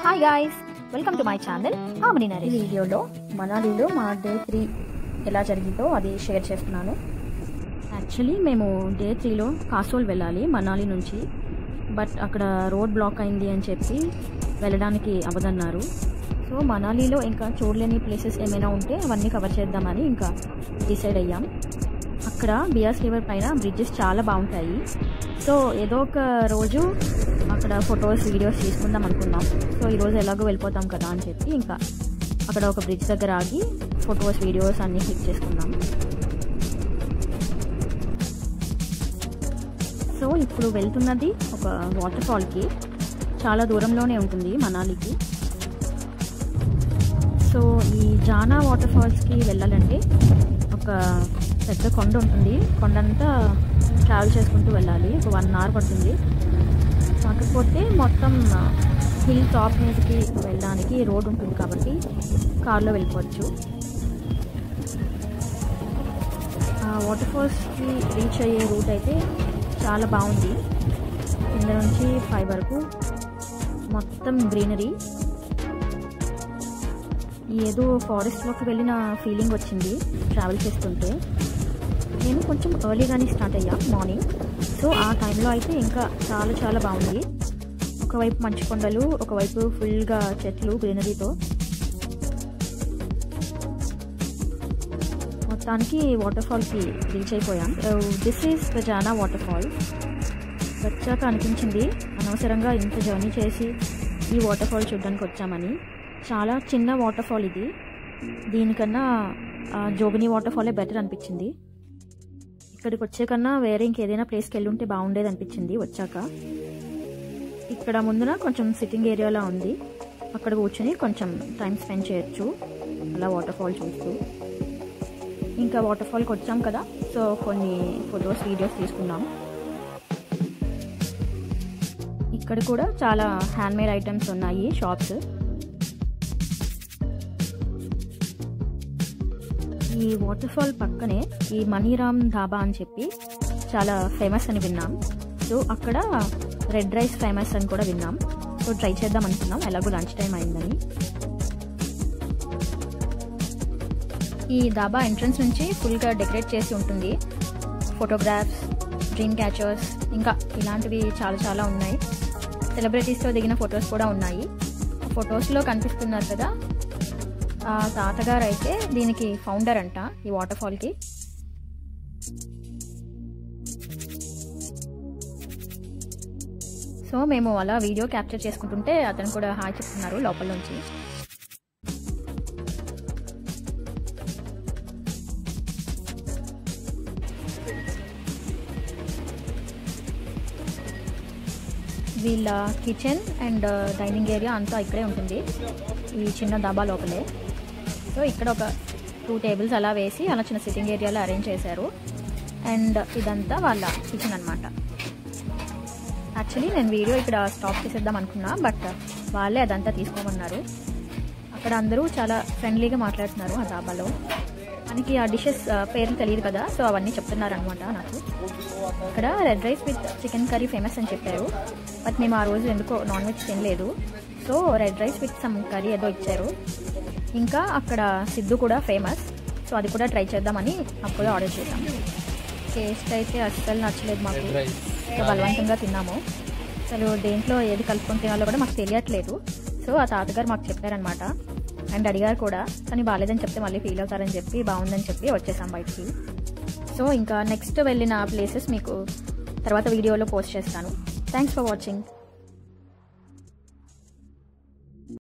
Hi guys, welcome to my channel harmony Naresh. ఈ వీడియోలో మనాలిలో మా డే 3 ఎలా జరిగిందో అది షేర్ చేస్తున్నాను. యాక్చువల్లీ మేము డే 3లో కాసోల్ వెళ్ళాలి మనాలి నుంచి. బట్ అక్కడ రోడ్ బ్లాక్ అయింది అని చెప్పి వెళ్ళడానికి అవ్వదన్నారు. సో మనాలిలో ఇంకా చూడలేని ప్లేసెస్ ఏమైనా ఉంటే అవన్నీ కవర్ చేద్దామని ఇంకా డిసైడ్ అయ్యాం. అక్కడ బియాస్ రివర్ పైన బ్రిడ్జెస్ చాలా బాగుంటాయి. సో ఏదో ఒక రోజు అక్కడ ఫొటోస్ వీడియోస్ తీసుకుందాం అనుకున్నాం. సో ఈరోజు ఎలాగో వెళ్ళిపోతాం కదా అని చెప్పి ఇంకా అక్కడ ఒక బ్రిడ్జ్ దగ్గర ఆగి ఫొటోస్ వీడియోస్ అన్నీ క్లిక్ చేసుకున్నాం. సో ఇప్పుడు వెళ్తున్నది ఒక వాటర్ ఫాల్కి, చాలా దూరంలోనే ఉంటుంది మనాలికి. సో ఈ జానా వాటర్ ఫాల్స్కి వెళ్ళాలంటే ఒక పెద్ద కొండ ఉంటుంది. కొండంతా ట్రావెల్ చేసుకుంటూ వెళ్ళాలి. ఒక 1 hour పడుతుంది. కాకపోతే మొత్తం హిల్ టాప్ మీదకి వెళ్ళడానికి రోడ్ ఉంటుంది కాబట్టి కార్లో వెళ్ళిపోవచ్చు. ఆ వాటర్ ఫాల్స్కి రీచ్ అయ్యే రూట్ అయితే చాలా బాగుంది. కింద నుంచి 5 వరకు మొత్తం గ్రీనరీ. ఏదో ఫారెస్ట్లోకి వెళ్ళిన ఫీలింగ్ వచ్చింది ట్రావెల్ చేస్తుంటే. నేను కొంచెం ఎర్లీగానే స్టార్ట్ అయ్యా మార్నింగ్. సో ఆ టైంలో అయితే ఇంకా చాలా చాలా బాగుంది. ఒకవైపు మంచు కొండలు, ఒకవైపు ఫుల్గా చెట్లు గ్రీనరీతో. మొత్తానికి వాటర్ ఫాల్కి రీచ్ అయిపోయాం. This is the Jana water fall. వచ్చాక అనిపించింది అనవసరంగా ఇంత జర్నీ చేసి ఈ వాటర్ ఫాల్ చూడడానికి వచ్చామని. చాలా చిన్న వాటర్ ఫాల్ ఇది. దీనికన్నా జోగిని వాటర్ ఫాలే బెటర్ అనిపించింది. ఇక్కడికి వచ్చే కన్నా వేరే ఇంకేదైనా ప్లేస్కి వెళ్ళి ఉంటే బాగుండేది అనిపించింది వచ్చాక. ఇక్కడ ముందున కొంచెం సిట్టింగ్ ఏరియాలా ఉంది. అక్కడ కూర్చొని కొంచెం టైం స్పెండ్ చేయొచ్చు అలా వాటర్ ఫాల్ చూస్తూ. ఇంకా వాటర్ ఫాల్కి వచ్చాం కదా, సో కొన్ని ఫొటోస్ వీడియోస్ తీసుకున్నాం. ఇక్కడ కూడా చాలా హ్యాండ్మేడ్ ఐటమ్స్ ఉన్నాయి షాప్స్. ఈ వాటర్ ఫాల్ పక్కనే ఈ మనీరామ్ ధాబా అని చెప్పి చాలా ఫేమస్ అని విన్నాం. సో అక్కడ రెడ్ రైస్ ఫేమస్ అని కూడా విన్నాం. సో ట్రై చేద్దాం అనుకున్నాం, ఎలాగో లంచ్ టైం అయిందని. ఈ ధాబా ఎంట్రన్స్ నుంచి ఫుల్గా డెకరేట్ చేసి ఉంటుంది. ఫోటోగ్రాఫ్స్, డ్రీమ్ క్యాచర్స్, ఇంకా ఇలాంటివి చాలా చాలా ఉన్నాయి. సెలబ్రిటీస్తో దిగిన ఫొటోస్ కూడా ఉన్నాయి. ఫొటోస్లో కనిపిస్తున్నారు కదా, ఆ తాతగారు అయితే దీనికి ఫౌండర్ అంట ఈ వాటర్ ఫాల్కి. సో మేము అలా వీడియో క్యాప్చర్ చేసుకుంటుంటే అతను కూడా హాయ్ చెప్తున్నారు లోపల నుంచి. వీళ్ళ కిచెన్ అండ్ డైనింగ్ ఏరియా అంతా ఇక్కడే ఉంటుంది, ఈ చిన్న డాబా లోపలే. సో ఇక్కడ ఒక 2 tables అలా వేసి అలా చిన్న సిట్టింగ్ ఏరియాలో అరేంజ్ చేశారు. అండ్ ఇదంతా వాళ్ళ కిచెన్ అనమాట. యాక్చువల్లీ నేను వీడియో ఇక్కడ స్టాప్ చేసేద్దాం అనుకున్నా, బట్ వాళ్ళే అదంతా తీసుకోమన్నారు. అక్కడ అందరూ చాలా ఫ్రెండ్లీగా మాట్లాడుతున్నారు ఆ డాబాలో. మనకి ఆ డిషెస్ పేర్లు తెలియదు కదా, సో అవన్నీ చెప్తున్నారు అనమాట నాకు. ఇక్కడ red rice with chicken curry famous అని చెప్పారు. బట్ మేము ఆ రోజు ఎందుకో నాన్ వెజ్ తినలేదు. So red rice with some curry ఏదో ఇచ్చారు. ఇంకా అక్కడ సిద్ధు కూడా ఫేమస్. సో అది కూడా ట్రై చేద్దామని అప్పుడే ఆర్డర్ చేసాం. టేస్ట్ అయితే అస్సలు నచ్చలేదు మాకు. బలవంతంగా తిన్నాము. అసలు దేంట్లో ఏది కలుపుకొని తినాలో కూడా మాకు తెలియట్లేదు. సో ఆ తాతగారు మాకు చెప్పారనమాట. అండ్ అడిగారు కూడా, కానీ బాగాలేదని చెప్తే మళ్ళీ ఫీల్ అవుతారని చెప్పి బాగుందని చెప్పి వచ్చేసాం బయటికి. సో ఇంకా నెక్స్ట్ వెళ్ళిన ప్లేసెస్ మీకు తర్వాత వీడియోలో పోస్ట్ చేస్తాను. Thanks for watching.